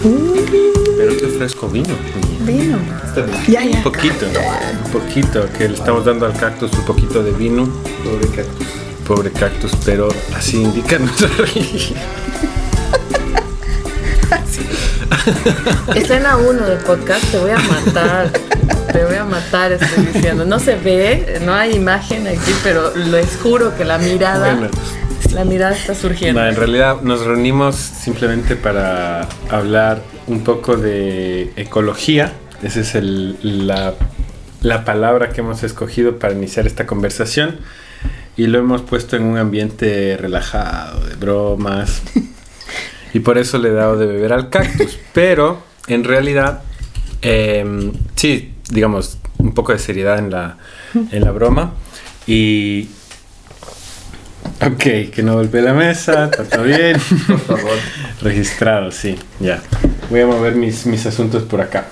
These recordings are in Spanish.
Pero te ofrezco vino. Vino. Ya. Un poquito, que le estamos dando al cactus un poquito de vino. Pobre cactus, pero así indica nuestra religión. Escena 1 del podcast, te voy a matar, estoy diciendo. No se ve, no hay imagen aquí, pero les juro que la mirada está surgiendo. No, en realidad nos reunimos simplemente para hablar un poco de ecología. Esa es la palabra que hemos escogido para iniciar esta conversación. Y lo hemos puesto en un ambiente relajado, de bromas. Y por eso le he dado de beber al cactus. Pero, en realidad, sí, digamos, un poco de seriedad en la broma. Y... Ok, que no golpee la mesa, está todo bien. Por favor. Registrado, sí, ya. Voy a mover mis asuntos por acá.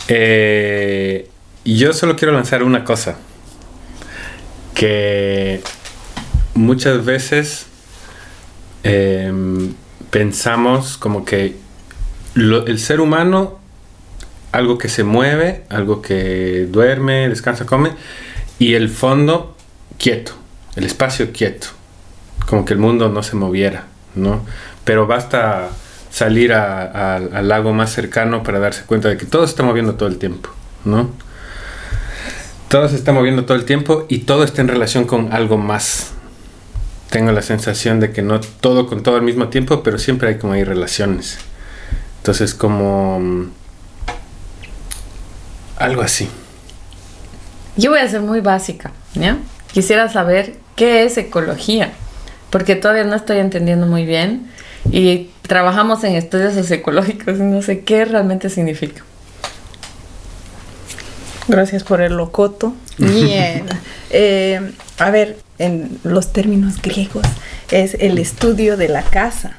Y yo solo quiero lanzar una cosa. Que muchas veces pensamos como que el ser humano, algo que se mueve, algo que duerme, descansa, come, y el fondo quieto, el espacio quieto, como que el mundo no se moviera, ¿no? Pero basta salir al lago más cercano para darse cuenta de que todo se está moviendo todo el tiempo, ¿no? Todo se está moviendo todo el tiempo y todo está en relación con algo más. Tengo la sensación de que no todo con todo al mismo tiempo, pero siempre hay como hay relaciones. Entonces como algo así. Yo voy a ser muy básica, ¿ya? Quisiera saber qué es ecología, porque todavía no estoy entendiendo muy bien y trabajamos en estudios socioecológicos y no sé qué realmente significa. Gracias por el locoto. Bien. A ver, en los términos griegos es el estudio de la casa.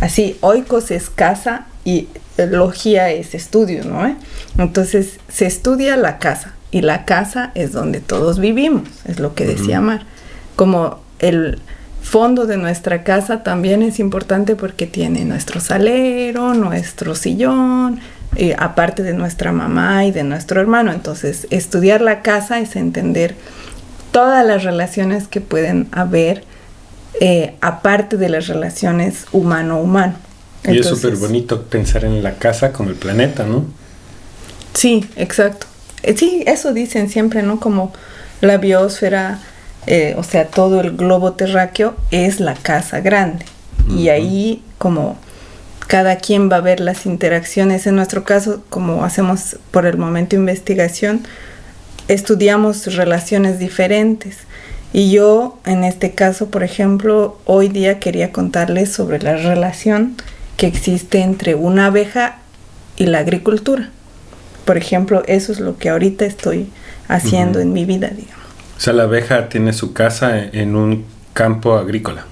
Así, oikos es casa y logía es estudio, ¿no? Entonces, se estudia la casa y la casa es donde todos vivimos, es lo que decía Mar. Como el fondo de nuestra casa también es importante porque tiene nuestro salero, nuestro sillón, aparte de nuestra mamá y de nuestro hermano. Entonces, estudiar la casa es entender todas las relaciones que pueden haber aparte de las relaciones humano-humano. Y es súper bonito pensar en la casa como el planeta, ¿no? Sí, exacto. Sí, eso dicen siempre, ¿no? Como la biosfera, o sea, todo el globo terráqueo es la casa grande. Y ahí como cada quien va a ver las interacciones. En nuestro caso, como hacemos por el momento investigación, estudiamos relaciones diferentes. Y yo, en este caso, por ejemplo, hoy día quería contarles sobre la relación que existe entre una abeja y la agricultura. Por ejemplo, eso es lo que ahorita estoy haciendo en mi vida, digamos. O sea, la abeja tiene su casa en un campo agrícola.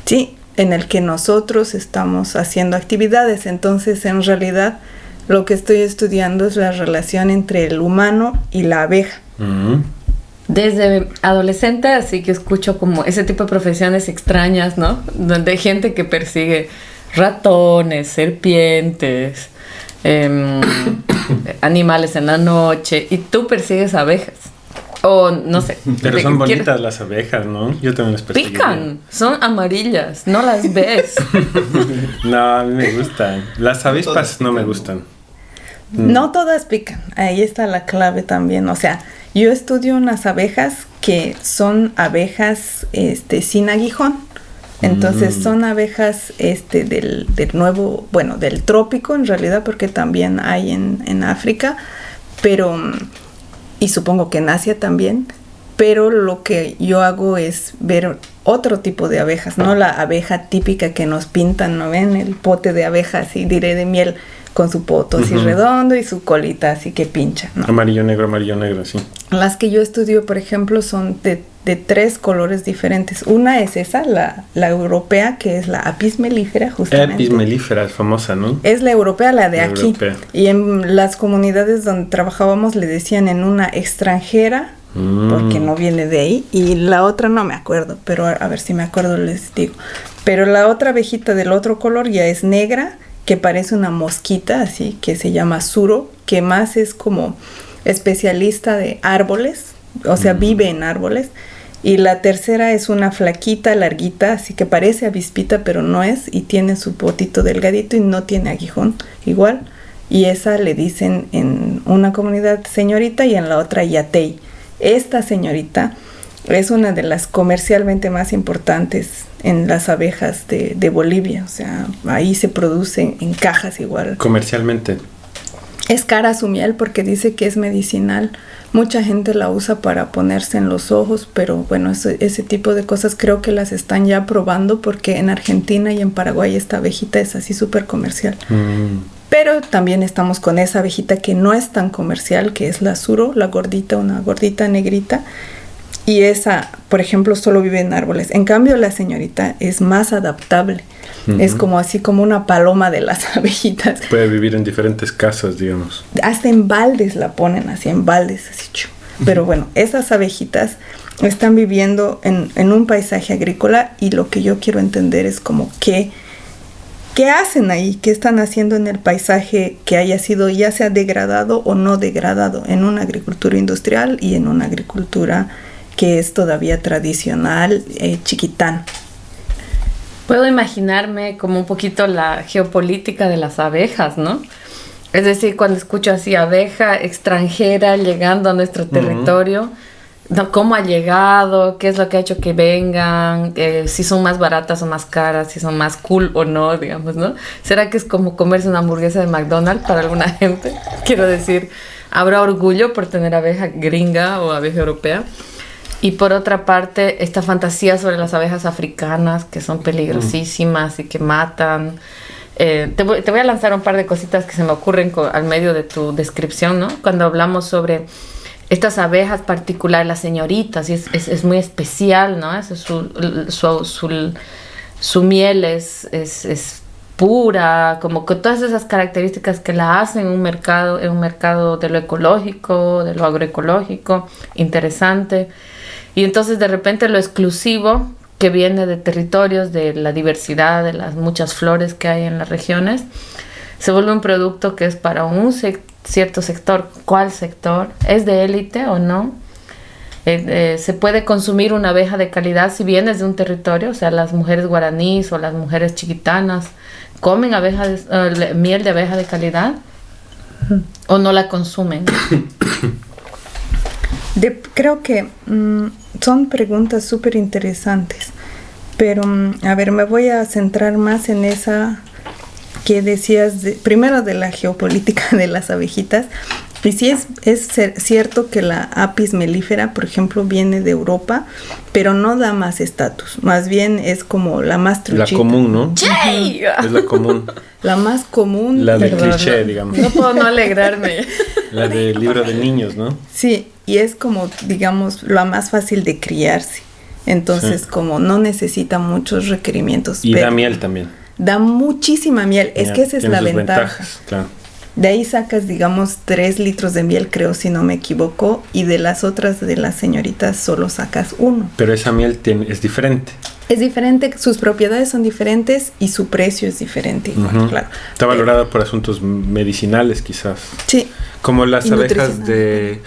Sí, en el que nosotros estamos haciendo actividades. Entonces, en realidad, lo que estoy estudiando es la relación entre el humano y la abeja. Desde adolescente, así que escucho como ese tipo de profesiones extrañas, ¿no? Donde hay gente que persigue ratones, serpientes, animales en la noche, y tú persigues abejas. O no sé. Pero son bonitas las abejas, ¿no? Yo también las persigo. Pican, son amarillas, no las ves. No, a mí me gustan. Las avispas no me gustan. No todas pican, ahí está la clave también. O sea, yo estudio unas abejas que son abejas sin aguijón. Entonces son abejas del nuevo, bueno, del trópico en realidad, porque también hay en África, pero, y supongo que en Asia también, pero lo que yo hago es ver otro tipo de abejas, no la abeja típica que nos pintan, ¿no ven? El pote de abeja así, diré, de miel, con su poto así redondo y su colita así que pincha, ¿no? Amarillo, negro, sí. Las que yo estudio, por ejemplo, son de 3 colores diferentes. Una es esa, la europea, que es la Apis mellifera, justamente. Apis mellifera es famosa, ¿no? Es la europea, la de aquí. Europea. Y en las comunidades donde trabajábamos le decían en una extranjera, porque no viene de ahí. Y la otra no me acuerdo, pero a ver si me acuerdo les digo. Pero la otra abejita del otro color ya es negra que parece una mosquita, así, que se llama suro, que más es como especialista de árboles, o sea, vive en árboles. Y la tercera es una flaquita, larguita, así que parece avispita, pero no es, y tiene su potito delgadito y no tiene aguijón, igual. Y esa le dicen en una comunidad señorita y en la otra yatey. Esta señorita es una de las comercialmente más importantes en las abejas de Bolivia. O sea, ahí se producen en cajas igual. Comercialmente. Es cara su miel porque dice que es medicinal. Mucha gente la usa para ponerse en los ojos, pero bueno, ese tipo de cosas creo que las están ya probando porque en Argentina y en Paraguay esta abejita es así súper comercial. Pero también estamos con esa abejita que no es tan comercial, que es la suro, la gordita, una gordita negrita. Y esa, por ejemplo, solo vive en árboles. En cambio, la señorita es más adaptable. Es como así como una paloma de las abejitas. Puede vivir en diferentes casas, digamos. Hasta en baldes la ponen así, en baldes, así. Pero bueno, esas abejitas están viviendo en un paisaje agrícola y lo que yo quiero entender es como ¿qué hacen ahí? ¿Qué están haciendo en el paisaje que haya sido ya sea degradado o no degradado en una agricultura industrial y en una agricultura que es todavía tradicional, chiquitán? Puedo imaginarme como un poquito la geopolítica de las abejas, ¿no? Es decir, cuando escucho así abeja extranjera llegando a nuestro territorio, ¿no? ¿Cómo ha llegado? ¿Qué es lo que ha hecho que vengan? Si son más baratas o más caras, si son más cool o no, digamos, ¿no? ¿Será que es como comerse una hamburguesa de McDonald's para alguna gente? Quiero decir, ¿habrá orgullo por tener abeja gringa o abeja europea? Y por otra parte, esta fantasía sobre las abejas africanas, que son peligrosísimas y que matan. Te voy a lanzar un par de cositas que se me ocurren al medio de tu descripción, ¿no? Cuando hablamos sobre estas abejas particulares, las señoritas, y es muy especial, ¿no? Su miel es pura, como con todas esas características que la hacen en un mercado de lo ecológico, de lo agroecológico, interesante. Y entonces de repente lo exclusivo que viene de territorios, de la diversidad, de las muchas flores que hay en las regiones, se vuelve un producto que es para un cierto sector. ¿Cuál sector? ¿Es de élite o no? Se puede consumir una abeja de calidad si vienes de un territorio, o sea, las mujeres guaraníes o las mujeres chiquitanas comen miel de abeja de calidad o no la consumen. Creo que son preguntas súper interesantes, pero a ver, me voy a centrar más en esa que decías primero de la geopolítica de las abejitas. Y sí es cierto que la Apis mellifera, por ejemplo, viene de Europa, pero no da más estatus. Más bien es como la más truchita. La común, ¿no? ¡Yay! Es la común. La más común. La de cliché, digamos. No puedo no alegrarme. La del libro de niños, ¿no? Sí, y es como, digamos, la más fácil de criarse. Entonces, sí, como no necesita muchos requerimientos. Y da miel también. Da muchísima miel. Es que esa es la ventaja. Ventajas, claro. De ahí sacas, digamos, 3 litros de miel, creo, si no me equivoco, y de las otras de las señoritas solo sacas 1. Pero esa miel es diferente. Es diferente, sus propiedades son diferentes y su precio es diferente, igual, claro. Está valorada por asuntos medicinales, quizás. Sí. Como las abejas de...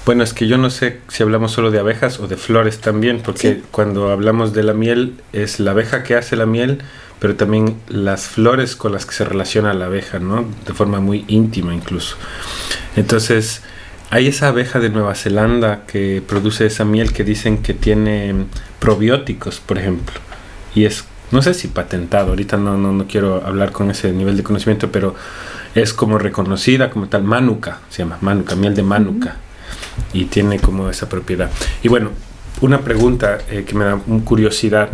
Bueno, es que yo no sé si hablamos solo de abejas o de flores también, porque sí, cuando hablamos de la miel, es la abeja que hace la miel, pero también las flores con las que se relaciona la abeja, ¿no? De forma muy íntima incluso. Entonces, hay esa abeja de Nueva Zelanda que produce esa miel que dicen que tiene probióticos, por ejemplo. Y es, no sé si patentado, ahorita no quiero hablar con ese nivel de conocimiento, pero es como reconocida como tal, Manuka, se llama Manuka, miel de Manuka. Y tiene como esa propiedad. Y bueno, una pregunta que me da curiosidad.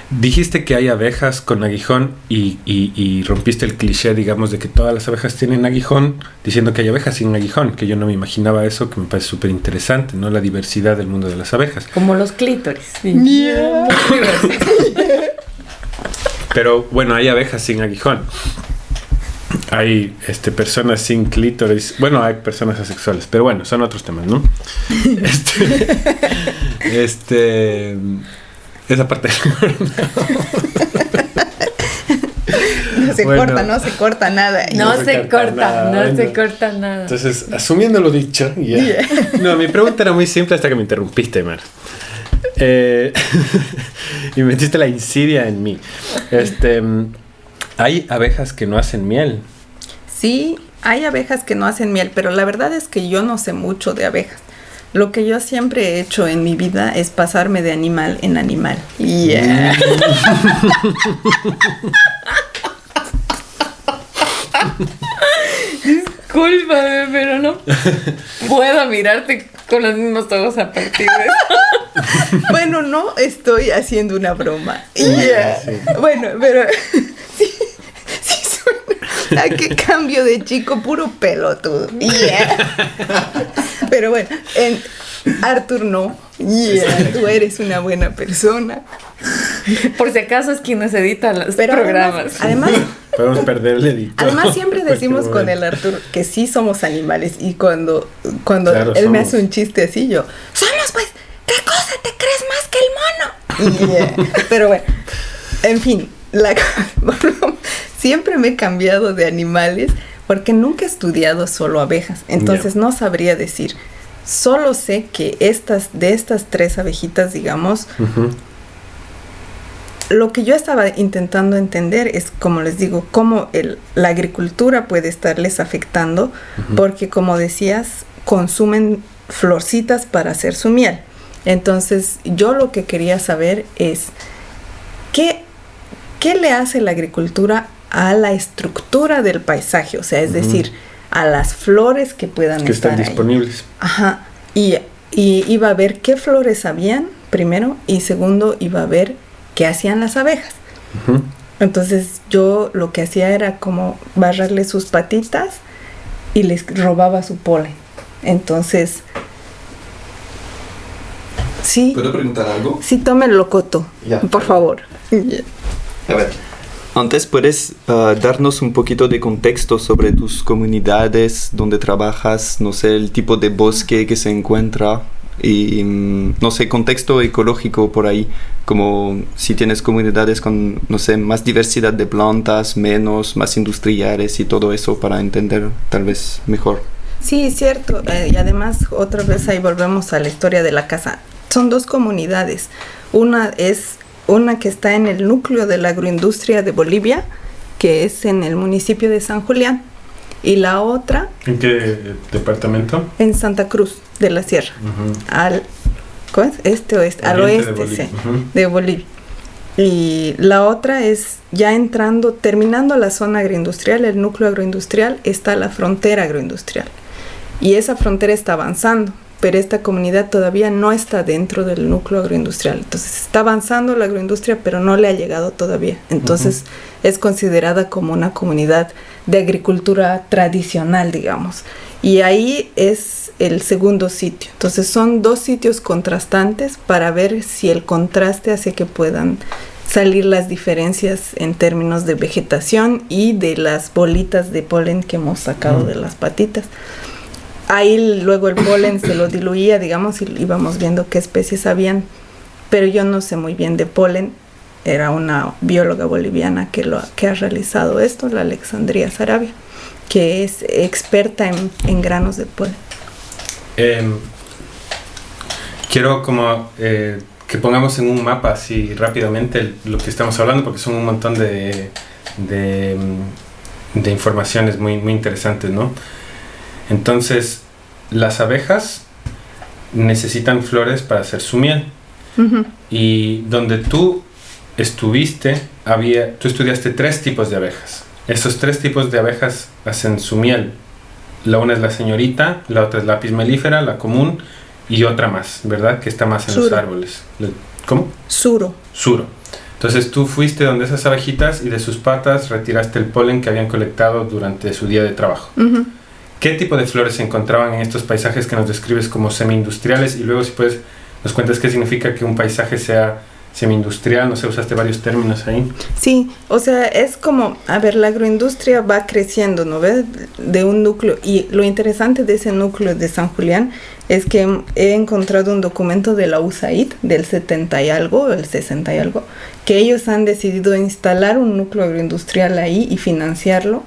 Dijiste que hay abejas con aguijón y rompiste el cliché, digamos, de que todas las abejas tienen aguijón, diciendo que hay abejas sin aguijón, que yo no me imaginaba eso, que me parece súper interesante, ¿no? La diversidad del mundo de las abejas. Como los clítoris. Sí. Yeah. Pero bueno, hay abejas sin aguijón. Hay personas sin clítoris. Bueno, hay personas asexuales, pero bueno, son otros temas, ¿no? Esa parte. se Bueno. corta, no se corta nada. No se corta, nada, no bueno. se corta nada. Entonces, asumiendo lo dicho, ya. Yeah. No, mi pregunta era muy simple hasta que me interrumpiste, Mar. Y metiste la insidia en mí. Hay abejas que no hacen miel. Sí, hay abejas que no hacen miel, pero la verdad es que yo no sé mucho de abejas. Lo que yo siempre he hecho en mi vida es pasarme de animal en animal. Yeah. Discúlpame, pero no puedo mirarte con los mismos ojos a partir de eso. Bueno, no estoy haciendo una broma. Yeah. Sí. Bueno, pero sí suena a que cambio de chico puro pelotudo. Yeah. Pero bueno, Arthur no. Yeah, tú eres una buena persona. Por si acaso es quien nos edita los Pero programas. además Podemos perder el editor. Además siempre decimos con el momento. Artur que sí somos animales y cuando Claro, él me somos. hace un chiste así yo, somos pues, ¿qué cosa te crees más que el mono? Yeah. Pero bueno, en fin, siempre me he cambiado de animales porque nunca he estudiado solo abejas, entonces no sabría decir. Solo sé que de estas 3 abejitas, digamos, Ujú. lo que yo estaba intentando entender es, como les digo, cómo la agricultura puede estarles afectando, porque como decías, consumen florcitas para hacer su miel. Entonces, yo lo que quería saber es, ¿qué le hace la agricultura a la estructura del paisaje? O sea, es decir, a las flores que puedan Que estar están ahí. disponibles. Ajá. Y iba a ver qué flores habían, primero, y segundo, iba a ver qué hacían las abejas. Ujú. Entonces yo lo que hacía era como barrerle sus patitas y les robaba su polen. Entonces, sí, ¿Puedo preguntar algo? sí, tomen locoto, Ya. por favor. A ver, antes puedes darnos un poquito de contexto sobre tus comunidades, donde trabajas, no sé, el tipo de bosque que se encuentra y, no sé, contexto ecológico por ahí, como si tienes comunidades con, no sé, más diversidad de plantas, menos, más industriales y todo eso para entender tal vez mejor. Sí, cierto. Y además, otra vez ahí volvemos a la historia de la casa. Son 2 comunidades. Una que está en el núcleo de la agroindustria de Bolivia, que es en el municipio de San Julián, y la otra ¿En qué departamento? en Santa Cruz de la Sierra, Ujú. ¿cómo es? Oeste, al Oriente de oeste, Bolivia. sí, Ujú. de Bolivia. Y la otra es ya terminando la zona agroindustrial, el núcleo agroindustrial, está la frontera agroindustrial. Y esa frontera está avanzando, pero esta comunidad todavía no está dentro del núcleo agroindustrial. Entonces está avanzando la agroindustria, pero no le ha llegado todavía. Entonces es considerada como una comunidad de agricultura tradicional, digamos. Y ahí es el segundo sitio. Entonces son 2 sitios contrastantes para ver si el contraste hace que puedan salir las diferencias en términos de vegetación y de las bolitas de polen que hemos sacado de las patitas. Ahí luego el polen se lo diluía, digamos, y íbamos viendo qué especies habían, pero yo no sé muy bien de polen. Era una bióloga boliviana que ha realizado esto, la Alexandria Sarabia, que es experta en granos de polen. Quiero como que pongamos en un mapa así rápidamente lo que estamos hablando, porque son un montón de informaciones muy, muy interesantes, ¿no? Entonces, las abejas necesitan flores para hacer su miel. Uh-huh. Y donde tú estuviste, tú estudiaste 3 tipos de abejas. Esos 3 tipos de abejas hacen su miel. La una es la señorita, la otra es la apis mellifera, la común, y otra más, ¿verdad? Que está más en los Suro. árboles. ¿Cómo? Suro. Suro. Entonces tú fuiste donde esas abejitas y de sus patas retiraste el polen que habían colectado durante su día de trabajo. Uh-huh. ¿Qué tipo de flores se encontraban en estos paisajes que nos describes como semi-industriales? Y luego, si puedes, nos cuentas qué significa que un paisaje sea semi-industrial, no sé, usaste varios términos ahí. Sí, o sea, es como, a ver, la agroindustria va creciendo, ¿no ves? De un núcleo, y lo interesante de ese núcleo de San Julián es que he encontrado un documento de la USAID del 70 y algo, el 60 y algo, que ellos han decidido instalar un núcleo agroindustrial ahí y financiarlo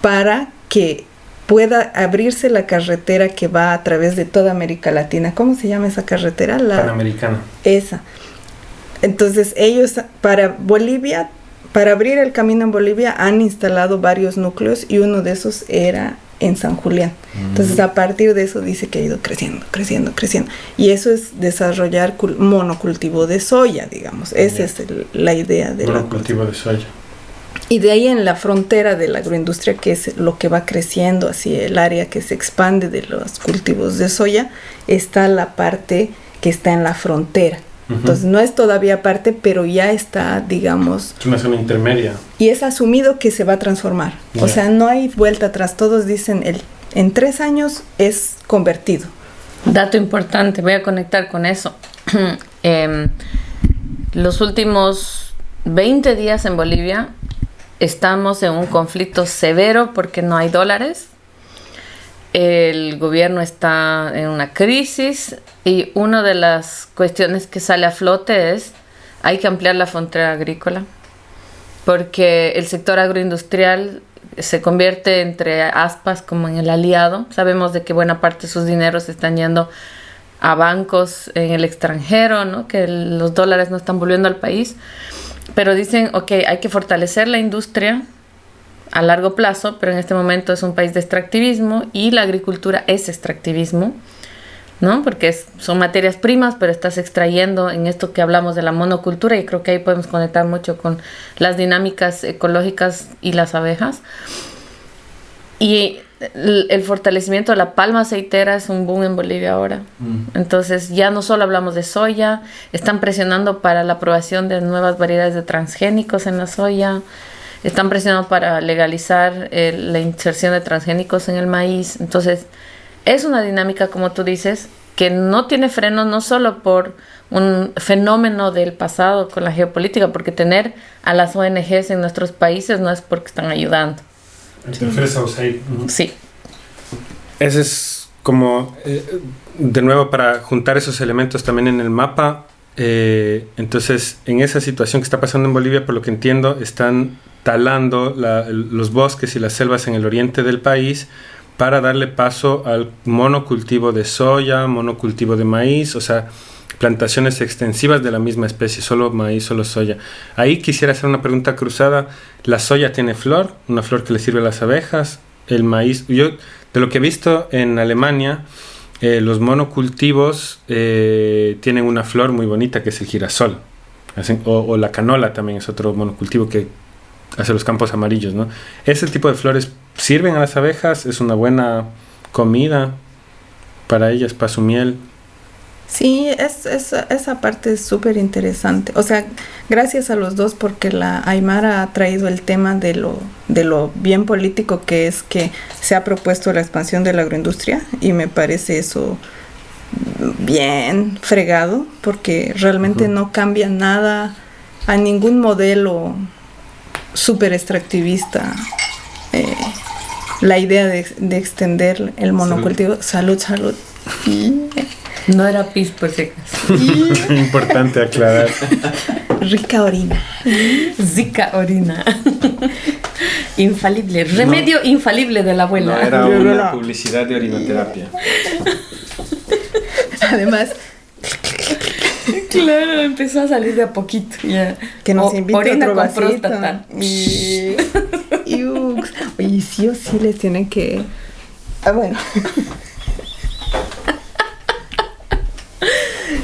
para que pueda abrirse la carretera que va a través de toda América Latina. ¿Cómo se llama esa carretera? La Panamericana. Esa. Entonces ellos para Bolivia, para abrir el camino en Bolivia, han instalado varios núcleos y uno de esos era en San Julián. Entonces a partir de eso dice que ha ido creciendo. Y eso es desarrollar monocultivo de soya, digamos. Esa es la idea de monocultivo de soya. Y de ahí en la frontera de la agroindustria, que es lo que va creciendo, así el área que se expande de los cultivos de soya, está la parte que está en la frontera. Entonces no es todavía parte, pero ya está, digamos... Es una zona intermedia. Y es asumido que se va a transformar. O sea, no hay vuelta atrás. Todos dicen, en 3 años es convertido. Dato importante, voy a conectar con eso. Los últimos 20 días en Bolivia estamos en un conflicto severo porque no hay dólares. El gobierno está en una crisis y una de las cuestiones que sale a flote es hay que ampliar la frontera agrícola porque el sector agroindustrial se convierte entre aspas como en el aliado. Sabemos de que buena parte de sus dineros están yendo a bancos en el extranjero, ¿no? Que los dólares no están volviendo al país, pero dicen, ok, hay que fortalecer la industria a largo plazo, pero en este momento es un país de extractivismo y la agricultura es extractivismo, ¿no? Porque son materias primas, pero estás extrayendo en esto que hablamos de la monocultura y creo que ahí podemos conectar mucho con las dinámicas ecológicas y las abejas. Y el fortalecimiento de la palma aceitera es un boom en Bolivia ahora. Entonces ya no solo hablamos de soya, están presionando para la aprobación de nuevas variedades de transgénicos en la soya. Están presionando para legalizar la inserción de transgénicos en el maíz. Entonces, es una dinámica, como tú dices, que no tiene freno, no solo por un fenómeno del pasado con la geopolítica, porque tener a las ONGs en nuestros países no es porque están ayudando. ¿Te refieres a USAID? Sí. Ese es como, de nuevo, para juntar esos elementos también en el mapa. Entonces, en esa situación que está pasando en Bolivia, por lo que entiendo, están talando los bosques y las selvas en el oriente del país para darle paso al monocultivo de soya, monocultivo de maíz, o sea, plantaciones extensivas de la misma especie, solo maíz, solo soya. Ahí quisiera hacer una pregunta cruzada. La soya tiene flor, una flor que le sirve a las abejas. El maíz, yo de lo que he visto en Alemania, los monocultivos tienen una flor muy bonita que es el girasol. O la canola también es otro monocultivo que hace los campos amarillos, ¿no? Ese tipo de flores sirven a las abejas, es una buena comida para ellas, para su miel. Sí, esa parte es súper interesante. O sea, gracias a los dos porque la Aymara ha traído el tema de lo bien político que es que se ha propuesto la expansión de la agroindustria y me parece eso bien fregado porque realmente no cambia nada a ningún modelo súper extractivista. La idea de extender el monocultivo. Salud. No era pis por si acaso. Importante aclarar. Rica orina. Zika orina. Infalible. Remedio infalible de la abuela. No era una publicidad de orinoterapia. Además, claro, empezó a salir de a poquito. Ya. Que nos invite orina otro con vasito. próstata. Oye, sí o sí les tienen que... bueno.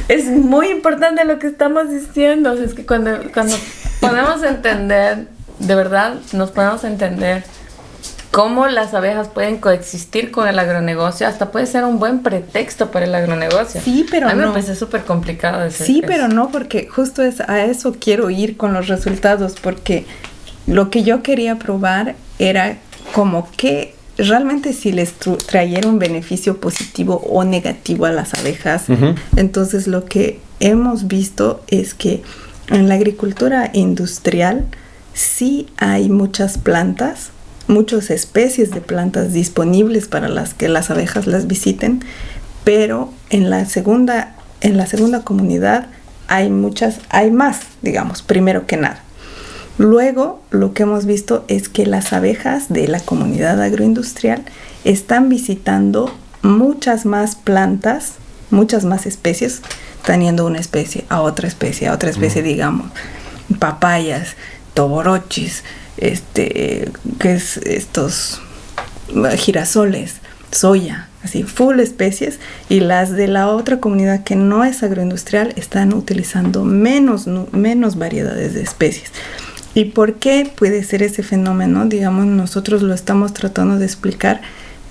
Es muy importante lo que estamos diciendo. O sea, es que cuando podemos entender, de verdad, nos podemos entender cómo las abejas pueden coexistir con el agronegocio, hasta puede ser un buen pretexto para el agronegocio. Sí, pero a mí no. me parece súper complicado eso. Sí, pero no, porque justo a eso quiero ir con los resultados, porque lo que yo quería probar era como que realmente si les trayera un beneficio positivo o negativo a las abejas. Entonces lo que hemos visto es que En la agricultura industrial sí hay muchas plantas, muchas especies de plantas disponibles para las que las abejas las visiten, pero en la segunda comunidad hay más, digamos, primero que nada. Luego, lo que hemos visto es que las abejas de la comunidad agroindustrial están visitando muchas más plantas, muchas más especies, teniendo una especie a otra especie, digamos, papayas, toborochis, que es estos girasoles, soya, así, full especies, y las de la otra comunidad que no es agroindustrial están utilizando menos variedades de especies. ¿Y por qué puede ser ese fenómeno? Digamos, nosotros lo estamos tratando de explicar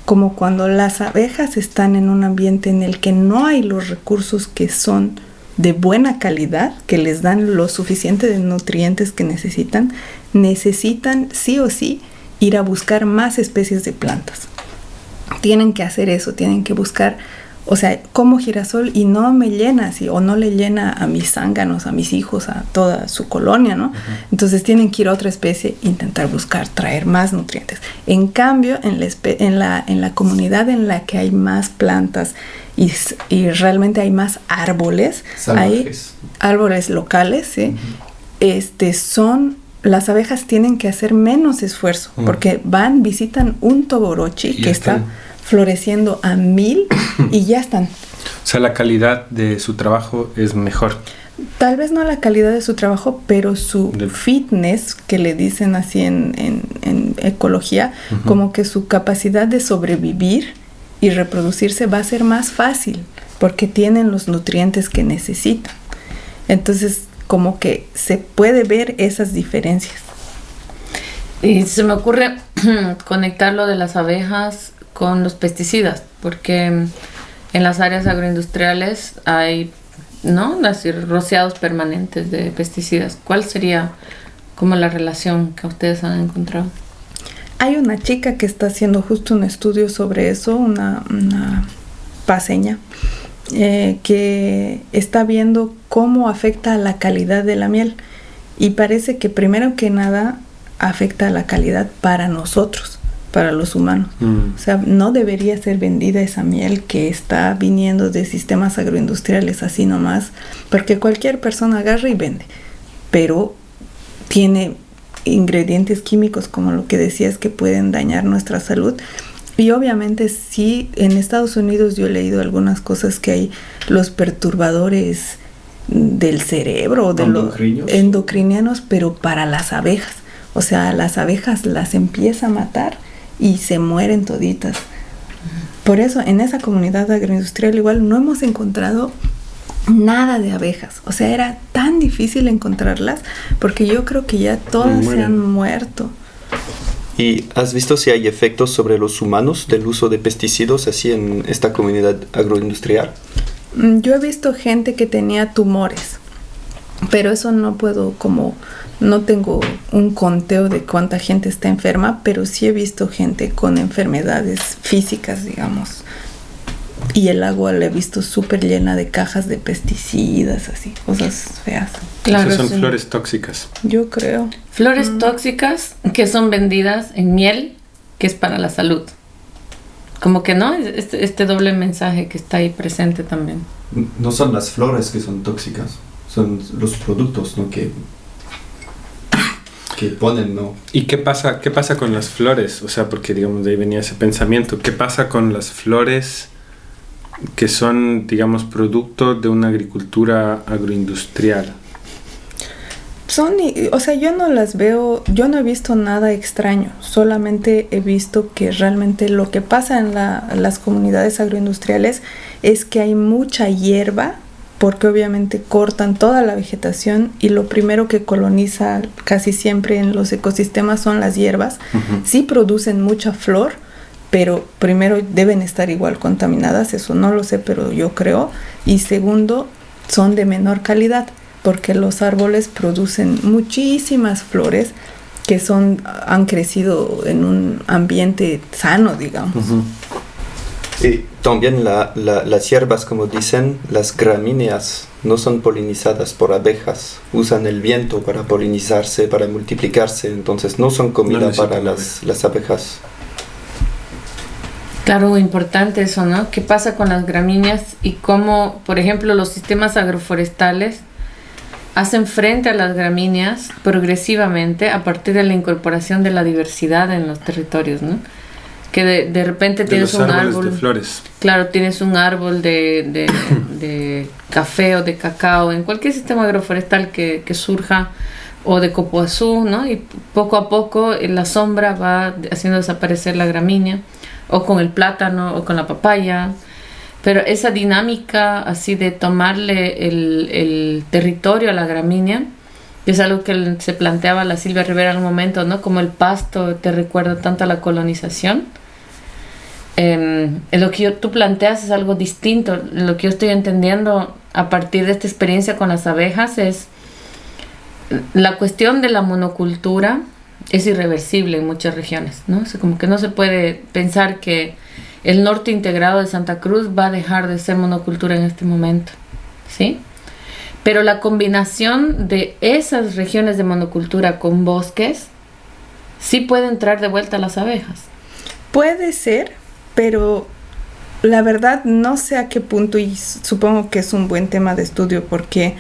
como cuando las abejas están en un ambiente en el que no hay los recursos que son de buena calidad, que les dan lo suficiente de nutrientes que necesitan sí o sí ir a buscar más especies de plantas. Tienen que hacer eso, tienen que buscar, o sea, como girasol y no me llena así, o no le llena a mis zánganos, a mis hijos, a toda su colonia, ¿no? Entonces tienen que ir a otra especie e intentar buscar, traer más nutrientes. En cambio, en la comunidad en la que hay más plantas y realmente hay más árboles, hay árboles locales, ¿sí? Las abejas tienen que hacer menos esfuerzo, porque visitan un toborochi que está floreciendo a 1000 y ya están. O sea, la calidad de su trabajo es mejor. Tal vez no la calidad de su trabajo, pero su fitness, que le dicen así en ecología, como que su capacidad de sobrevivir y reproducirse va a ser más fácil, porque tienen los nutrientes que necesitan. Entonces, como que se puede ver esas diferencias. Y se me ocurre conectar lo de las abejas con los pesticidas, porque en las áreas agroindustriales hay, ¿no?, así, rociados permanentes de pesticidas. ¿Cuál sería como la relación que ustedes han encontrado? Hay una chica que está haciendo justo un estudio sobre eso, una paseña, que está viendo cómo afecta a la calidad de la miel, y parece que primero que nada afecta a la calidad para nosotros, para los humanos. O sea, no debería ser vendida esa miel que está viniendo de sistemas agroindustriales así nomás, porque cualquier persona agarra y vende, pero tiene ingredientes químicos como lo que decías que pueden dañar nuestra salud. Y obviamente sí, en Estados Unidos yo he leído algunas cosas que hay los perturbadores del cerebro, de los endocrinianos, pero para las abejas. O sea, las abejas las empieza a matar y se mueren toditas. Por eso en esa comunidad agroindustrial igual no hemos encontrado nada de abejas. O sea, era tan difícil encontrarlas porque yo creo que ya todas se han muerto. ¿Y has visto si hay efectos sobre los humanos del uso de pesticidas así en esta comunidad agroindustrial? Yo he visto gente que tenía tumores, pero eso no tengo un conteo de cuánta gente está enferma, pero sí he visto gente con enfermedades físicas, digamos. Y el agua la he visto súper llena de cajas de pesticidas, así, cosas feas. Claro, esas son flores tóxicas. Yo creo. Flores tóxicas que son vendidas en miel, que es para la salud. Como que no, este doble mensaje que está ahí presente también. No son las flores que son tóxicas, son los productos, ¿no?, que ponen, ¿no? ¿Y qué pasa con las flores? O sea, porque digamos de ahí venía ese pensamiento. ¿Qué pasa con las flores que son, digamos, producto de una agricultura agroindustrial? O sea, yo no las veo, yo no he visto nada extraño, solamente he visto que realmente lo que pasa en las comunidades agroindustriales es que hay mucha hierba, porque obviamente cortan toda la vegetación y lo primero que coloniza casi siempre en los ecosistemas son las hierbas. Sí producen mucha flor, pero primero deben estar igual contaminadas, eso no lo sé, pero yo creo. Y segundo, son de menor calidad, porque los árboles producen muchísimas flores que han crecido en un ambiente sano, digamos. también las hierbas, como dicen, las gramíneas no son polinizadas por abejas, usan el viento para polinizarse, para multiplicarse, entonces no son comida No para necesitan las abejas. Claro, importante eso, ¿no? ¿Qué pasa con las gramíneas y cómo, por ejemplo, los sistemas agroforestales hacen frente a las gramíneas progresivamente a partir de la incorporación de la diversidad en los territorios, ¿no? Que de repente De tienes los un árboles árbol, de flores. claro, tienes un árbol de café o de cacao en cualquier sistema agroforestal que surja, o de copoazú, ¿no? Y poco a poco la sombra va haciendo desaparecer la gramínea, o con el plátano o con la papaya. Pero esa dinámica así de tomarle el territorio a la gramínea es algo que se planteaba la Silvia Rivera en un momento, ¿no? Como el pasto te recuerda tanto a la colonización. Lo que tú planteas es algo distinto. Lo que yo estoy entendiendo a partir de esta experiencia con las abejas es la cuestión de la monocultura es irreversible en muchas regiones, ¿no? O sea, como que no se puede pensar que el norte integrado de Santa Cruz va a dejar de ser monocultura en este momento, ¿sí? Pero la combinación de esas regiones de monocultura con bosques sí puede entrar de vuelta a las abejas. Puede ser, pero la verdad no sé a qué punto, y supongo que es un buen tema de estudio porque,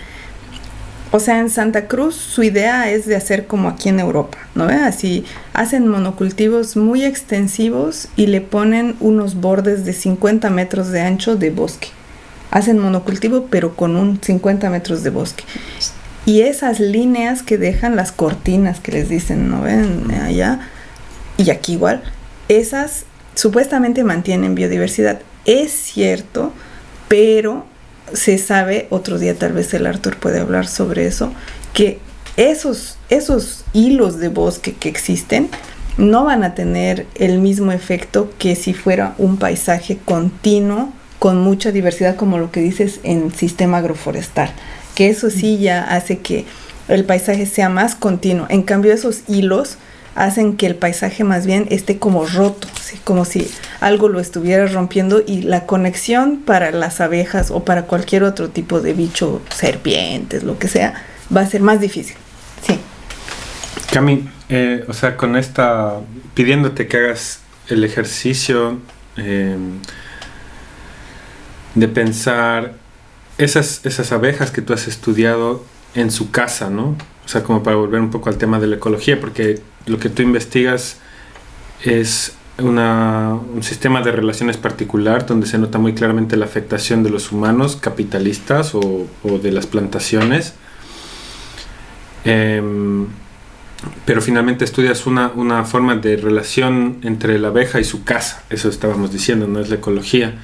o sea, en Santa Cruz su idea es de hacer como aquí en Europa, ¿no? Así hacen monocultivos muy extensivos y le ponen unos bordes de 50 metros de ancho de bosque. Hacen monocultivo pero con un 50 metros de bosque. Y esas líneas que dejan, las cortinas que les dicen, ¿no ven? Allá y aquí igual, esas supuestamente mantienen biodiversidad. Es cierto, pero se sabe, otro día tal vez el Arthur puede hablar sobre eso, que esos hilos de bosque que existen no van a tener el mismo efecto que si fuera un paisaje continuo con mucha diversidad, como lo que dices en sistema agroforestal, que eso sí ya hace que el paisaje sea más continuo. En cambio, esos hilos hacen que el paisaje más bien esté como roto, ¿sí? Como si algo lo estuviera rompiendo, y la conexión para las abejas o para cualquier otro tipo de bicho, serpientes, lo que sea, va a ser más difícil. Sí. Cami, o sea, con esta, pidiéndote que hagas el ejercicio de pensar esas abejas que tú has estudiado en su casa, ¿no? O sea, como para volver un poco al tema de la ecología, porque lo que tú investigas es un sistema de relaciones particular donde se nota muy claramente la afectación de los humanos capitalistas o de las plantaciones. Pero finalmente estudias una forma de relación entre la abeja y su casa. Eso estábamos diciendo, no es la ecología.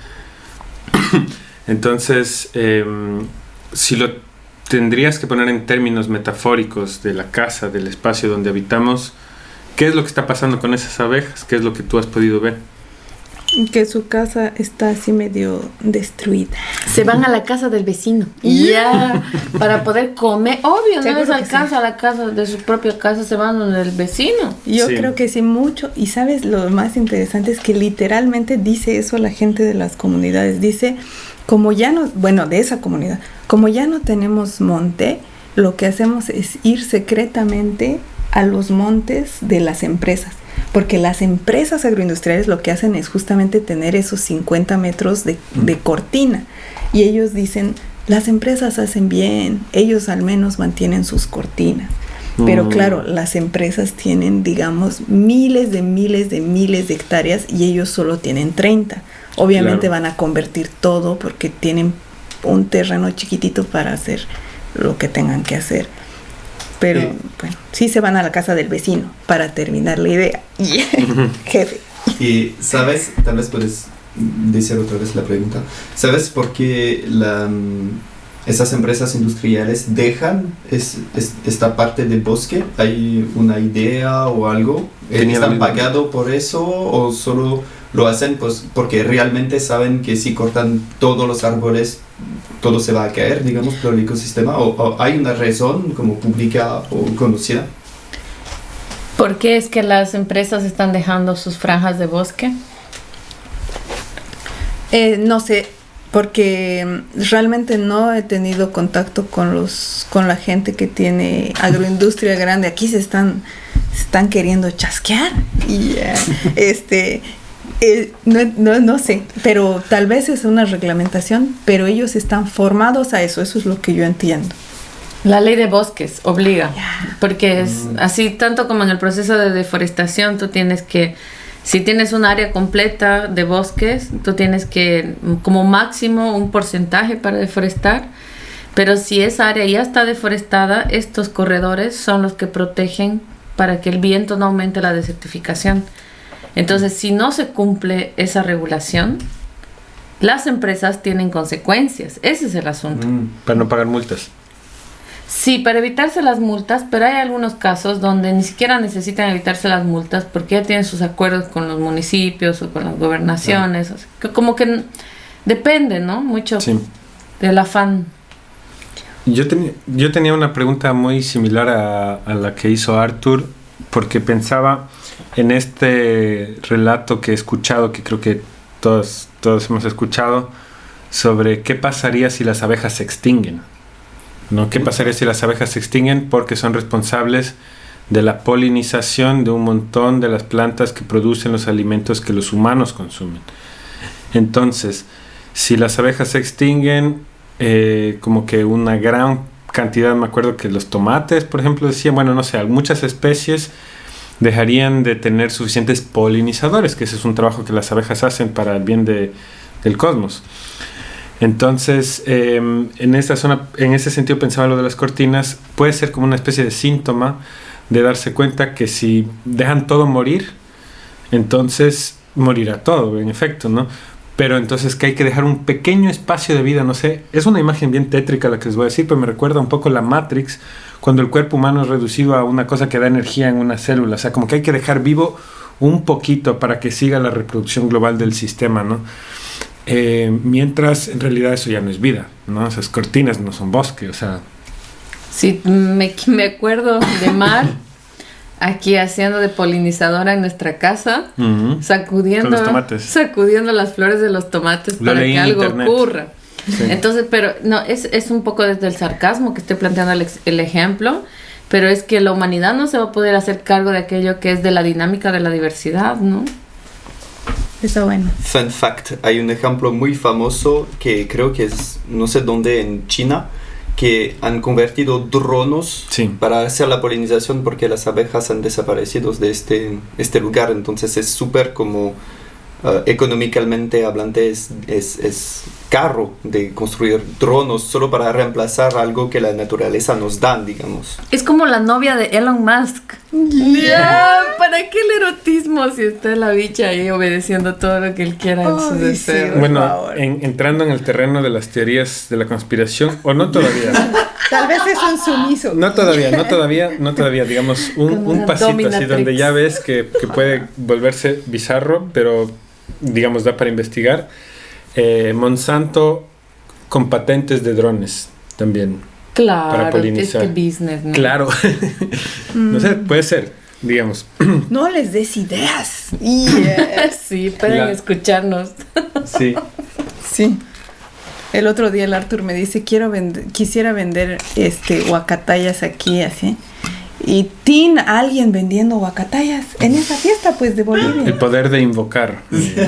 Entonces, si lo tendrías que poner en términos metafóricos de la casa, del espacio donde habitamos, ¿qué es lo que está pasando con esas abejas? ¿Qué es lo que tú has podido ver? Que su casa está así medio destruida. Se van a la casa del vecino. Ya, para poder comer. Obvio, no Seguro les que alcanza sí. a la casa de su propia casa, se van donde el vecino. Yo Sí. creo que sí mucho, y sabes, lo más interesante es que literalmente dice eso la gente de las comunidades. Dice, como ya no, bueno, de esa comunidad, como ya no tenemos monte, lo que hacemos es ir secretamente a los montes de las empresas. Porque las empresas agroindustriales lo que hacen es justamente tener esos 50 metros de cortina. Y ellos dicen, las empresas hacen bien, ellos al menos mantienen sus cortinas. Pero claro, las empresas tienen, digamos, miles de hectáreas y ellos solo tienen 30. Obviamente Claro. van a convertir todo porque tienen un terreno chiquitito para hacer lo que tengan que hacer. Pero bueno, sí se van a la casa del vecino para terminar la idea. Jefe. Y sabes, tal vez puedes decir otra vez la pregunta. ¿Sabes por qué esas empresas industriales dejan esta parte del bosque? ¿Hay una idea o algo? Tenía la ¿Están misma- pagados por eso o solo lo hacen pues porque realmente saben que si cortan todos los árboles todo se va a caer, digamos, por el ecosistema? ¿O hay una razón como pública o conocida? ¿Por qué es que las empresas están dejando sus franjas de bosque? No sé, porque realmente no he tenido contacto con la gente que tiene agroindustria grande. Aquí se están queriendo chasquear y no sé, pero tal vez es una reglamentación, pero ellos están formados a eso es lo que yo entiendo. La ley de bosques obliga, porque es así, tanto como en el proceso de deforestación, tú tienes que, si tienes un área completa de bosques, tú tienes que, como máximo, un porcentaje para deforestar, pero si esa área ya está deforestada, estos corredores son los que protegen para que el viento no aumente la desertificación. Entonces, si no se cumple esa regulación, las empresas tienen consecuencias. Ese es el asunto. Para no pagar multas. Sí, para evitarse las multas, pero hay algunos casos donde ni siquiera necesitan evitarse las multas porque ya tienen sus acuerdos con los municipios o con las gobernaciones. O sea, que como que depende, ¿no? Mucho del afán. Yo tenía una pregunta muy similar a la que hizo Arthur, porque pensaba en este relato que he escuchado, que creo que todos hemos escuchado, sobre qué pasaría si las abejas se extinguen. ¿No? ¿Qué pasaría si las abejas se extinguen? Porque son responsables de la polinización de un montón de las plantas que producen los alimentos que los humanos consumen. Entonces, si las abejas se extinguen, como que una gran cantidad, me acuerdo que los tomates, por ejemplo, decían, bueno, no sé, muchas especies dejarían de tener suficientes polinizadores, que ese es un trabajo que las abejas hacen para el bien del cosmos. Entonces, en ese sentido pensaba lo de las cortinas, puede ser como una especie de síntoma de darse cuenta que si dejan todo morir, entonces morirá todo, en efecto, ¿no? Pero entonces que hay que dejar un pequeño espacio de vida, no sé, es una imagen bien tétrica la que les voy a decir, pero me recuerda un poco la Matrix, cuando el cuerpo humano es reducido a una cosa que da energía en una célula, o sea, como que hay que dejar vivo un poquito para que siga la reproducción global del sistema, ¿no? Mientras en realidad eso ya no es vida, ¿no? Esas cortinas no son bosque, o sea. Sí, me acuerdo de Mar aquí haciendo de polinizadora en nuestra casa, sacudiendo las flores de los tomates para que algo ocurra. Sí. Entonces, pero no, es un poco desde el sarcasmo que estoy planteando el ejemplo, pero es que la humanidad no se va a poder hacer cargo de aquello que es de la dinámica de la diversidad, ¿no? Eso bueno. Fun fact, hay un ejemplo muy famoso que creo que es, no sé dónde, en China, que han convertido drones para hacer la polinización porque las abejas han desaparecido de este lugar. Entonces es súper como económicamente hablante es caro de construir drones solo para reemplazar algo que la naturaleza nos da, digamos. Es como la novia de Elon Musk. ¿Para qué el erotismo si está la bicha ahí obedeciendo todo lo que él quiera en su deseo? Sí, bueno, entrando en el terreno de las teorías de la conspiración, o no todavía. Tal vez es un sumiso. No todavía, digamos, un pasito así donde ya ves que puede volverse bizarro, pero digamos da para investigar. Monsanto con patentes de drones también. Claro, para polinizar. Este business, ¿no? Claro. No sé, puede ser, digamos. No les des ideas. Sí, pueden escucharnos. Sí. El otro día el Arthur me dice, quisiera vender huacatayas aquí, así. Y alguien vendiendo huacatayas en esa fiesta, pues, de Bolivia. El poder de invocar.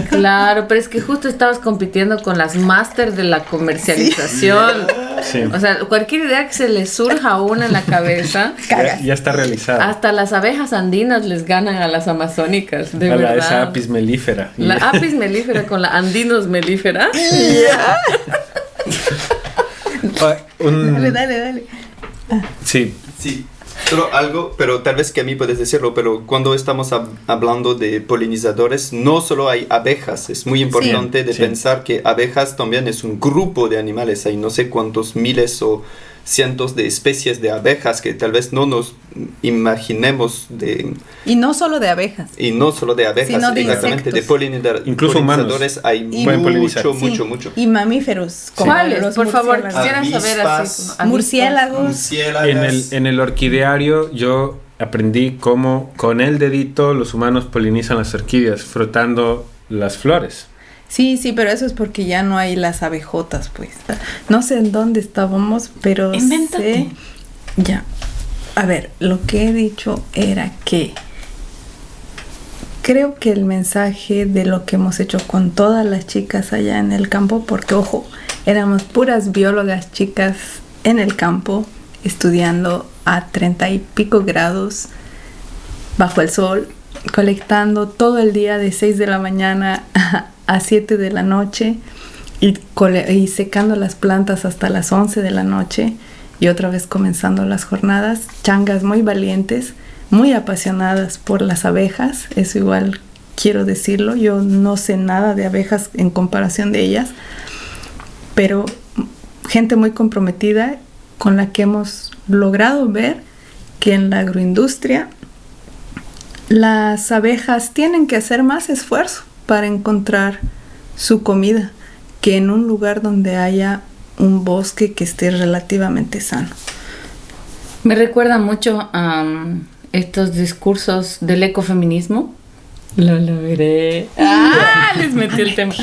Claro, pero es que justo estabas compitiendo con las máster de la comercialización. Sí. O sea, cualquier idea que se les surja a una en la cabeza, ya está realizada. Hasta las abejas andinas les ganan a las amazónicas, de verdad. Esa apis mellifera. La apis mellifera con la andinos mellifera. Dale. Sí. Solo algo, pero tal vez que a mí puedes decirlo, pero cuando estamos hablando de polinizadores, no solo hay abejas, es muy importante pensar que abejas también es un grupo de animales, hay no sé cuántos miles o cientos de especies de abejas que tal vez no nos imaginemos de... Y no solo de abejas. Sino de exactamente, de incluso polinizadores hay mucho. Y mamíferos. ¿Cuáles? Por favor, quisiera saber así. Murciélagos. En el orquideario yo aprendí cómo con el dedito los humanos polinizan las orquídeas frotando las flores. Sí, sí, pero eso es porque ya no hay las abejotas, pues. No sé en dónde estábamos, pero Invéntate. sé... Ya. A ver, lo que he dicho era que creo que el mensaje de lo que hemos hecho con todas las chicas allá en el campo, porque ojo, éramos puras biólogas chicas en el campo, estudiando a 30 y pico grados bajo el sol, colectando todo el día de 6 de la mañana a 7 de la noche y secando las plantas hasta las 11 de la noche y otra vez comenzando las jornadas, changas muy valientes, muy apasionadas por las abejas, eso igual quiero decirlo, yo no sé nada de abejas en comparación de ellas, pero gente muy comprometida con la que hemos logrado ver que en la agroindustria las abejas tienen que hacer más esfuerzo para encontrar su comida que en un lugar donde haya un bosque que esté relativamente sano. Me recuerda mucho a estos discursos del ecofeminismo. Lo logré. ¡Ah! Les metí el tema.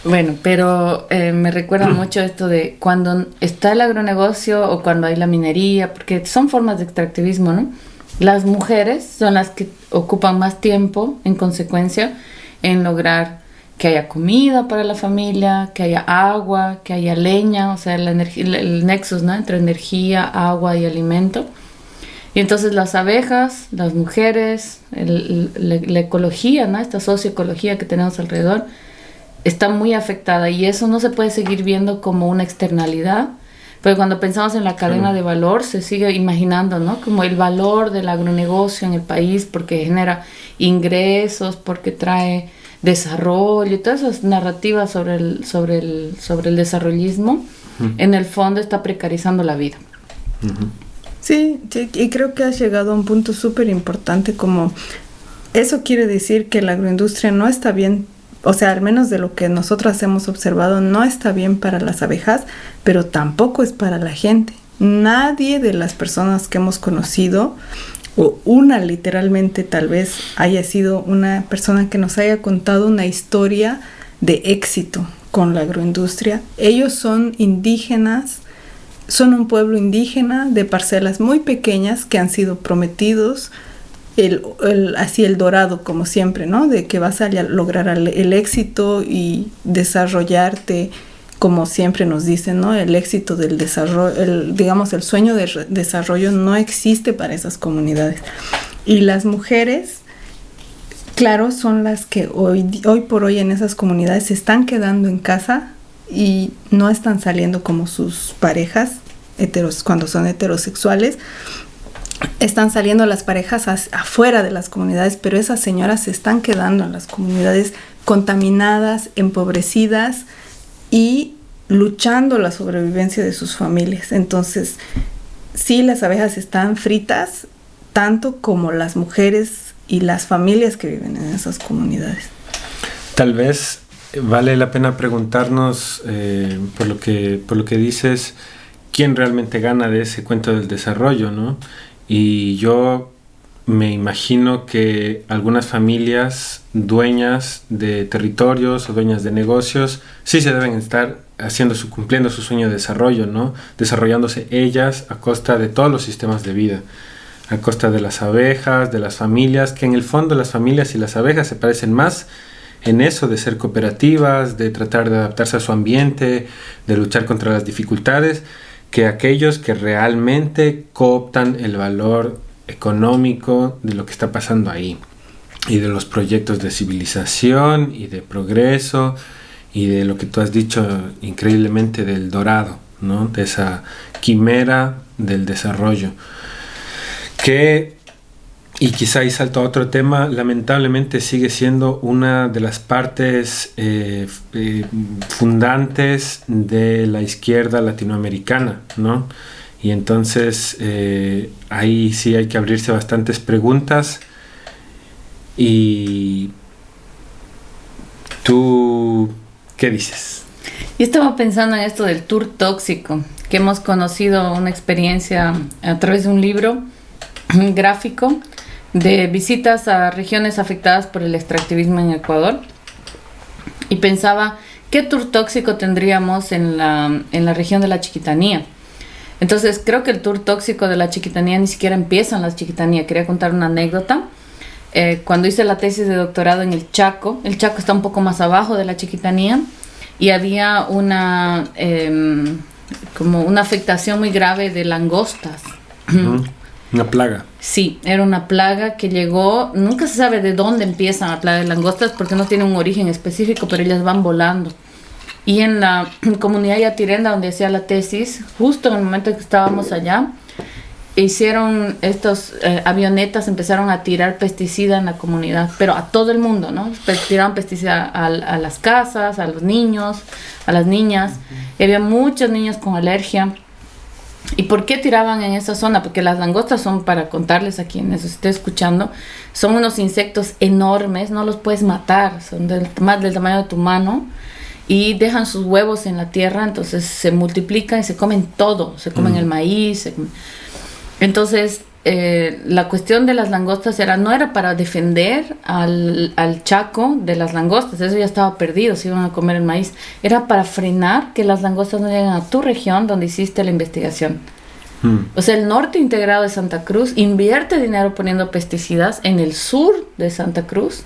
Bueno, pero me recuerda mucho esto de cuando está el agronegocio o cuando hay la minería, porque son formas de extractivismo, ¿no? Las mujeres son las que ocupan más tiempo, en consecuencia, en lograr que haya comida para la familia, que haya agua, que haya leña, o sea, la energía, el nexus, ¿no?, entre energía, agua y alimento. Y entonces las abejas, las mujeres, la ecología, ¿no?, esta socioecología que tenemos alrededor, está muy afectada y eso no se puede seguir viendo como una externalidad. Pero cuando pensamos en la cadena de valor, se sigue imaginando, ¿no?, como el valor del agronegocio en el país porque genera ingresos, porque trae desarrollo y todas esas narrativas sobre el desarrollismo, en el fondo está precarizando la vida. Sí, sí, y creo que has llegado a un punto súper importante, como eso quiere decir que la agroindustria no está bien, o sea, al menos de lo que nosotras hemos observado, no está bien para las abejas, pero tampoco es para la gente. Nadie de las personas que hemos conocido, o una literalmente tal vez haya sido una persona que nos haya contado una historia de éxito con la agroindustria. Ellos son indígenas, son un pueblo indígena de parcelas muy pequeñas que han sido prometidos así el dorado, como siempre, ¿no?, de que vas a lograr el éxito y desarrollarte, como siempre nos dicen, ¿no?, el éxito del desarrollo, digamos, el sueño de desarrollo no existe para esas comunidades. Y las mujeres, claro, son las que hoy por hoy en esas comunidades se están quedando en casa y no están saliendo como sus parejas cuando son heterosexuales. Están saliendo las parejas afuera de las comunidades, pero esas señoras se están quedando en las comunidades contaminadas, empobrecidas y luchando la sobrevivencia de sus familias. Entonces, sí, las abejas están fritas, tanto como las mujeres y las familias que viven en esas comunidades. Tal vez vale la pena preguntarnos, por lo que dices, quién realmente gana de ese cuento del desarrollo, ¿no? Y yo me imagino que algunas familias dueñas de territorios o dueñas de negocios sí se deben estar cumpliendo su sueño de desarrollo, ¿no? Desarrollándose ellas a costa de todos los sistemas de vida, a costa de las abejas, de las familias, que en el fondo las familias y las abejas se parecen más en eso de ser cooperativas, de tratar de adaptarse a su ambiente, de luchar contra las dificultades, que aquellos que realmente cooptan el valor económico de lo que está pasando ahí y de los proyectos de civilización y de progreso y de lo que tú has dicho increíblemente del dorado, ¿no?, de esa quimera del desarrollo, que, y quizá ahí salto a otro tema, lamentablemente sigue siendo una de las partes fundantes de la izquierda latinoamericana, ¿no? Y entonces ahí sí hay que abrirse bastantes preguntas. ¿Y tú qué dices? Yo estaba pensando en esto del tour tóxico, que hemos conocido una experiencia a través de un libro gráfico de visitas a regiones afectadas por el extractivismo en Ecuador. y pensaba, ¿qué tour tóxico tendríamos en la región de la Chiquitanía? Entonces creo que el tour tóxico de la Chiquitanía ni siquiera empieza en la Chiquitanía. Quería contar una anécdota. Cuando hice la tesis de doctorado en el Chaco está un poco más abajo de la Chiquitanía, y había como una afectación muy grave de langostas. Una plaga. Sí, era una plaga que llegó, nunca se sabe de dónde empieza la plaga de langostas porque no tiene un origen específico, pero ellas van volando. Y en la comunidad yatirenda donde hacía la tesis, justo en el momento en que estábamos allá, hicieron avionetas, empezaron a tirar pesticida en la comunidad, pero a todo el mundo, ¿no? Tiraron pesticida a las casas, a los niños, a las niñas. Y había muchos niños con alergia. ¿Y por qué tiraban en esa zona? Porque las langostas son, para contarles a quienes esté escuchando, son unos insectos enormes, no los puedes matar, son más del tamaño de tu mano, y dejan sus huevos en la tierra, entonces se multiplican y se comen todo, se comen el maíz. Entonces, la cuestión de las langostas no era para defender al Chaco de las langostas, eso ya estaba perdido, se iban a comer el maíz. Era para frenar que las langostas no lleguen a tu región donde hiciste la investigación. O sea, el norte integrado de Santa Cruz invierte dinero poniendo pesticidas en el sur de Santa Cruz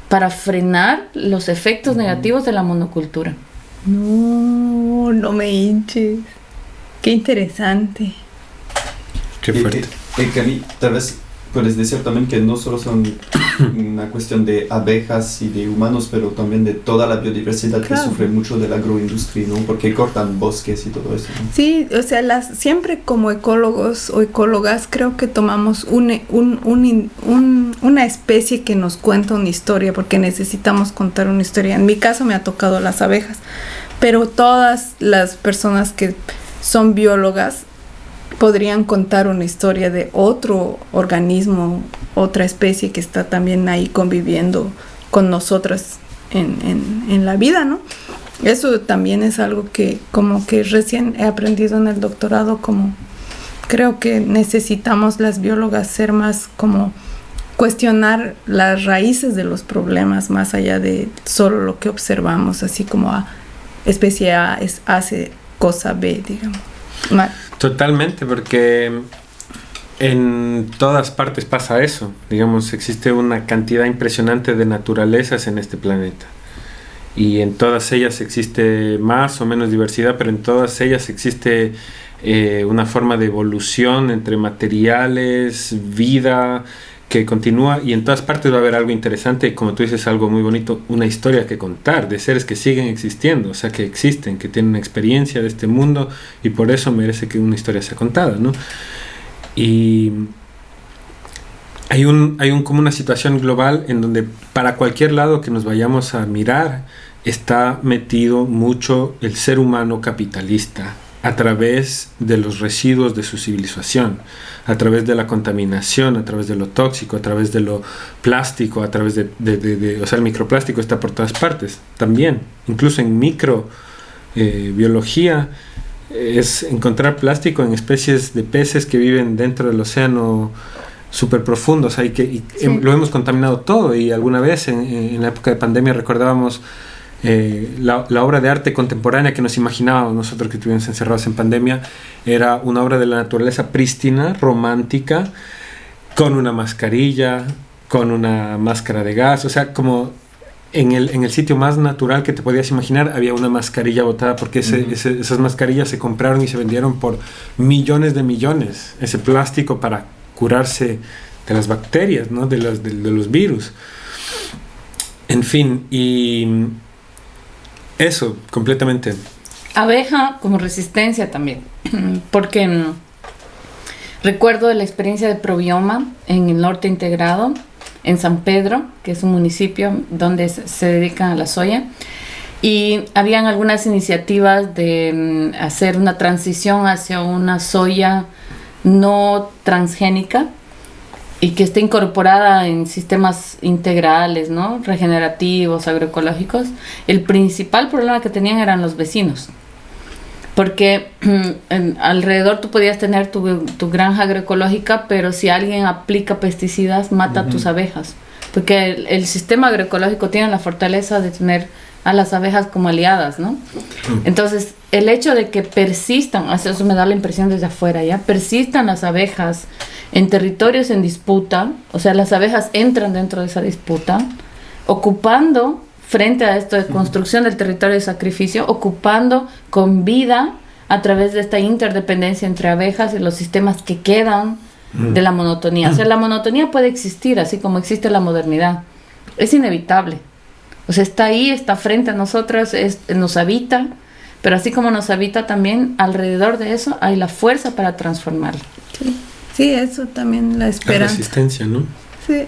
para frenar los efectos negativos de la monocultura. No me hinches. Qué interesante. Qué fuerte. Cami, tal vez puedes decir también que no solo son una cuestión de abejas y de humanos, pero también de toda la biodiversidad que sufre mucho de la agroindustria, ¿no? Porque cortan bosques y todo eso, ¿no? Sí, o sea, siempre como ecólogos o ecólogas creo que tomamos una especie que nos cuenta una historia, porque necesitamos contar una historia. En mi caso me ha tocado las abejas, pero todas las personas que son biólogas podrían contar una historia de otro organismo, otra especie que está también ahí conviviendo con nosotras en la vida, ¿no? Eso también es algo que como que recién he aprendido en el doctorado, como creo que necesitamos las biólogas ser más como cuestionar las raíces de los problemas más allá de solo lo que observamos, así como especie A hace cosa B, digamos. Totalmente, porque en todas partes pasa eso. Digamos, existe una cantidad impresionante de naturalezas en este planeta. Y en todas ellas existe más o menos diversidad, pero en todas ellas existe una forma de evolución entre materiales, vida que continúa, y en todas partes va a haber algo interesante, y como tú dices, algo muy bonito, una historia que contar, de seres que siguen existiendo, o sea, que existen, que tienen una experiencia de este mundo, y por eso merece que una historia sea contada, ¿no? Y hay como una situación global en donde para cualquier lado que nos vayamos a mirar, está metido mucho el ser humano capitalista, a través de los residuos de su civilización, a través de la contaminación, a través de lo tóxico, a través de lo plástico, a través o sea, el microplástico está por todas partes también, incluso en microbiología es encontrar plástico en especies de peces que viven dentro del océano súper profundos, lo hemos contaminado todo. Y alguna vez en la época de pandemia recordábamos la obra de arte contemporánea que nos imaginábamos nosotros que estuvimos encerrados en pandemia. Era una obra de la naturaleza prístina, romántica, con una mascarilla, con una máscara de gas, o sea, como en el sitio más natural que te podías imaginar había una mascarilla botada, porque esas mascarillas se compraron y se vendieron por millones de millones, ese plástico para curarse de las bacterias, ¿no? de los virus, en fin. Y eso, completamente. Abeja como resistencia también, porque recuerdo la experiencia de Probioma en el norte integrado, en San Pedro, que es un municipio donde se dedican a la soya, y habían algunas iniciativas de hacer una transición hacia una soya no transgénica y que esté incorporada en sistemas integrales, ¿no? Regenerativos, agroecológicos. El principal problema que tenían eran los vecinos, porque alrededor tú podías tener tu granja agroecológica, pero si alguien aplica pesticidas, mata a tus abejas, porque el sistema agroecológico tiene la fortaleza de tener a las abejas como aliadas, ¿no? Entonces, el hecho de que persistan, eso me da la impresión desde afuera, ¿ya? Persistan las abejas en territorios en disputa, o sea, las abejas entran dentro de esa disputa, ocupando, frente a esto de construcción del territorio de sacrificio, ocupando con vida a través de esta interdependencia entre abejas y los sistemas que quedan de la monotonía. O sea, la monotonía puede existir, así como existe la modernidad. Es inevitable. O sea, está ahí, está frente a nosotros, nos habita, pero así como nos habita también, alrededor de eso hay la fuerza para transformarlo. Sí, eso también, la esperanza. La resistencia, ¿no? Sí,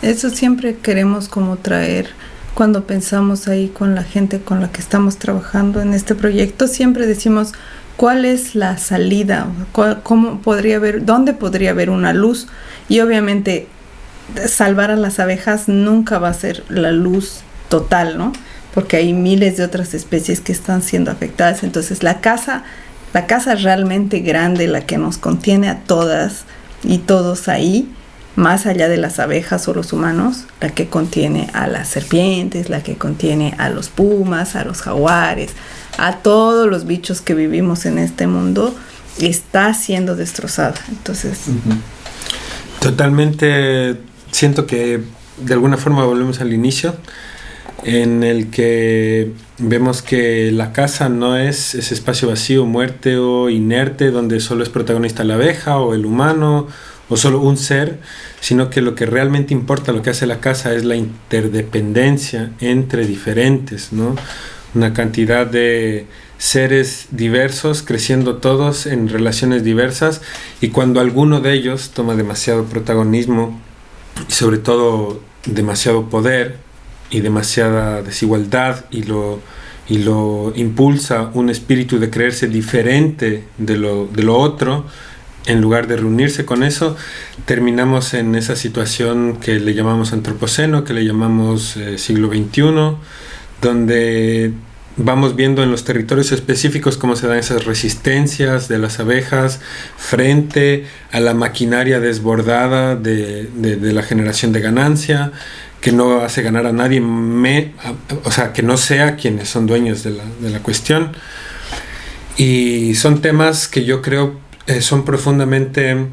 eso siempre queremos como traer cuando pensamos ahí con la gente con la que estamos trabajando en este proyecto. Siempre decimos, ¿cuál es la salida? ¿Cómo podría haber, dónde podría haber una luz? Y obviamente salvar a las abejas nunca va a ser la luz total, ¿no? Porque hay miles de otras especies que están siendo afectadas. Entonces la casa realmente grande, la que nos contiene a todas y todos ahí, más allá de las abejas o los humanos, la que contiene a las serpientes, la que contiene a los pumas, a los jaguares, a todos los bichos que vivimos en este mundo, está siendo destrozada. Entonces, totalmente siento que de alguna forma volvemos al inicio, en el que vemos que la casa no es ese espacio vacío, muerte o inerte, donde solo es protagonista la abeja o el humano o solo un ser, sino que lo que realmente importa, lo que hace la casa, es la interdependencia entre diferentes, ¿no? Una cantidad de seres diversos creciendo todos en relaciones diversas, y cuando alguno de ellos toma demasiado protagonismo y sobre todo demasiado poder y demasiada desigualdad y lo impulsa un espíritu de creerse diferente de lo otro, en lugar de reunirse con eso, terminamos en esa situación que le llamamos antropoceno, que le llamamos siglo XXI, donde vamos viendo en los territorios específicos cómo se dan esas resistencias de las abejas frente a la maquinaria desbordada de la generación de ganancia, que no hace ganar a nadie, o sea, que no sea quienes son dueños de la cuestión. Y son temas que yo creo son profundamente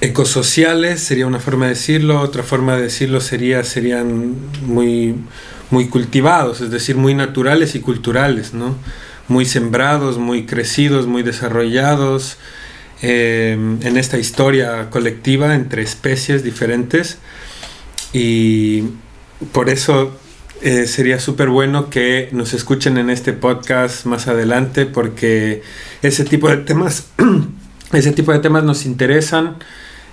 ecosociales, sería una forma de decirlo. Otra forma de decirlo serían muy, muy cultivados, es decir, muy naturales y culturales, ¿no? Muy sembrados, muy crecidos, muy desarrollados en esta historia colectiva entre especies diferentes. Y por eso sería súper bueno que nos escuchen en este podcast más adelante, porque ese tipo de temas nos interesan.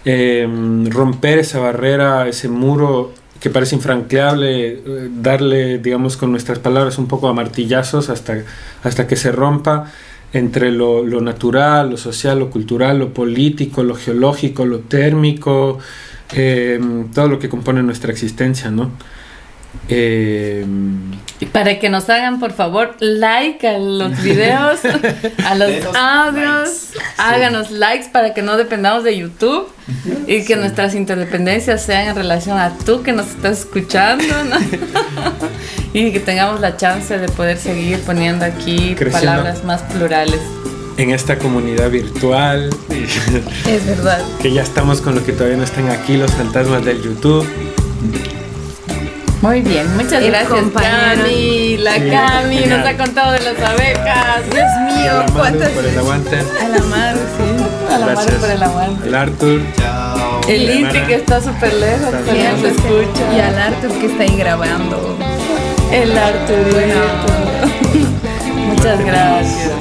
Romper esa barrera, ese muro que parece infranqueable, darle, digamos, con nuestras palabras un poco a martillazos hasta que se rompa entre lo natural, lo social, lo cultural, lo político, lo geológico, lo térmico, todo lo que compone nuestra existencia, ¿no? Y para que nos hagan, por favor, like a los videos, a los audios, háganos likes para que no dependamos de YouTube y que nuestras interdependencias sean en relación a tú que nos estás escuchando, ¿no? Y que tengamos la chance de poder seguir poniendo aquí creciendo palabras más plurales en esta comunidad virtual. es verdad que ya estamos con lo que todavía no están aquí, los fantasmas del YouTube. Muy bien, muchas gracias, Cami. Cami genial. Nos ha contado de las abejas. Dios mío, cuántas por el aguante. A la madre, sí. A la madre por el aguante. El Arthur. Chao. El Inti que está súper lejos, pero nos escucha. Y al Arthur que está ahí grabando. El Arthur. Bueno. Muchas gracias.